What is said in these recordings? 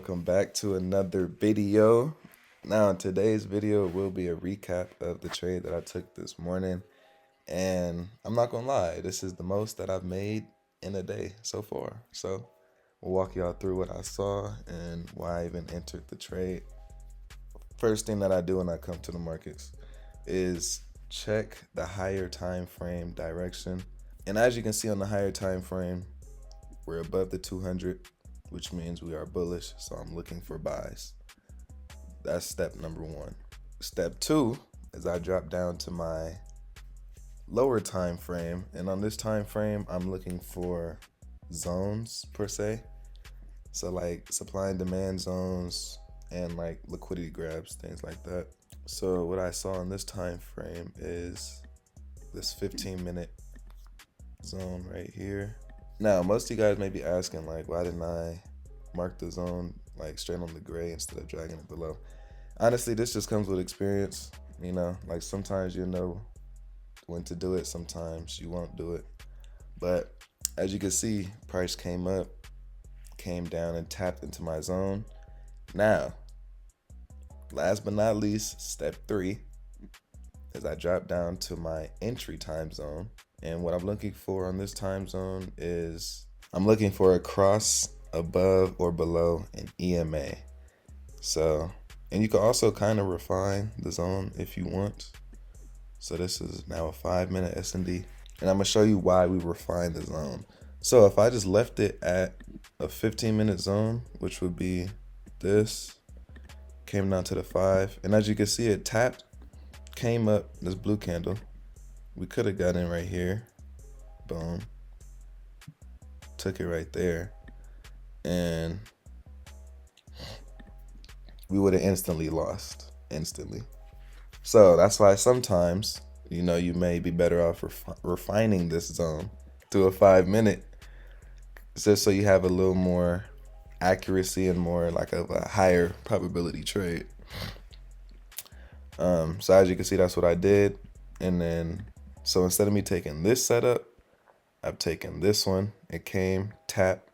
welcome back to another video. Now in today's video will be a recap of the trade that I took this morning, and I'm not gonna lie, this is the most that I've made in a day so far. So we'll walk y'all through what I saw and why I even entered the trade. First thing that I do when I come to the markets is check the higher time frame direction, and as you can see on the higher time frame, we're above the 200, which means we are bullish, so I'm looking for buys. That's step number one. Step two is I drop down to my lower time frame, and on this time frame, I'm looking for zones per se. So like supply and demand zones and like liquidity grabs, things like that. So what I saw in this time frame is this 15-minute zone right here. Now, most of you guys may be asking, like, why didn't I mark the zone like straight on the gray instead of dragging it below? Honestly, this just comes with experience. You know, like sometimes you know when to do it, sometimes you won't do it. But as you can see, price came up, came down, and tapped into my zone. Now, last but not least, step three is I drop down to my entry time zone. And what I'm looking for on this time zone is I'm looking for a cross above or below an EMA. So, and you can also kind of refine the zone if you want. So this is now a 5-minute S&D, and I'm gonna show you why we refine the zone. So if I just left it at a 15-minute zone, which would be this, came down to the 5, and as you can see, it tapped, came up, this blue candle. We could have got in right here, boom, took it right there, and we would have instantly lost, So that's why sometimes, you know, you may be better off refining this zone to a 5-minute, just so you have a little more accuracy and more like of a higher probability trade. So as you can see, that's what I did. And then, so instead of me taking this setup, I've taken this one. It came, tapped,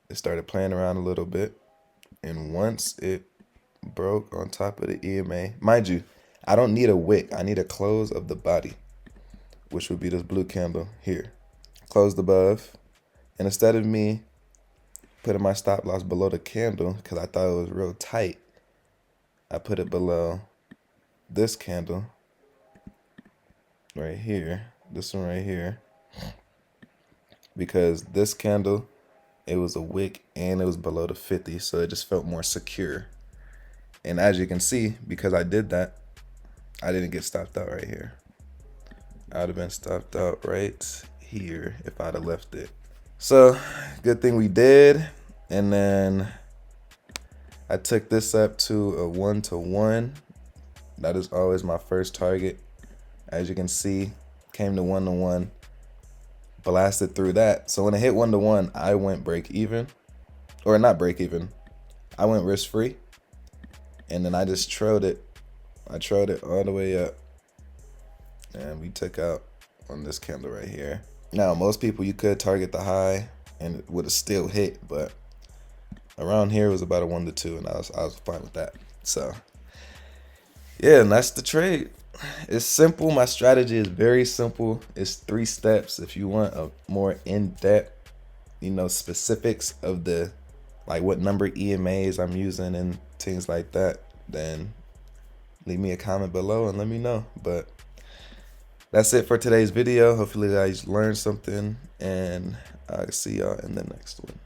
it started playing around a little bit. And once it broke on top of the EMA, mind you, I don't need a wick. I need a close of the body, which would be this blue candle here. Closed above. And instead of me putting my stop loss below the candle, because I thought it was real tight, I put it below this candle right here, this one right here, because this candle, it was a wick and it was below the 50, so it just felt more secure. And as you can see, because I did that, I didn't get stopped out right here. I would have been stopped out right here if I'd have left it. So good thing we did. And then I took this up to a 1-to-1. That is always my first target. As you can see, came to 1-to-1, blasted through that. So when it hit 1-to-1, I went break even, or not break even. I went risk free, and then I just trailed it. I trailed it all the way up, and we took out on this candle right here. Now, most people, you could target the high and it would have still hit, but around here it was about a 1-to-2, and I was fine with that. So yeah, and that's the trade. It's simple. My strategy is very simple. It's 3 steps. If you want a more in-depth, you know, specifics of the, like what number EMAs I'm using and things like that, then leave me a comment below and let me know. But that's it for today's video. Hopefully you guys learned something, and I'll see y'all in the next one.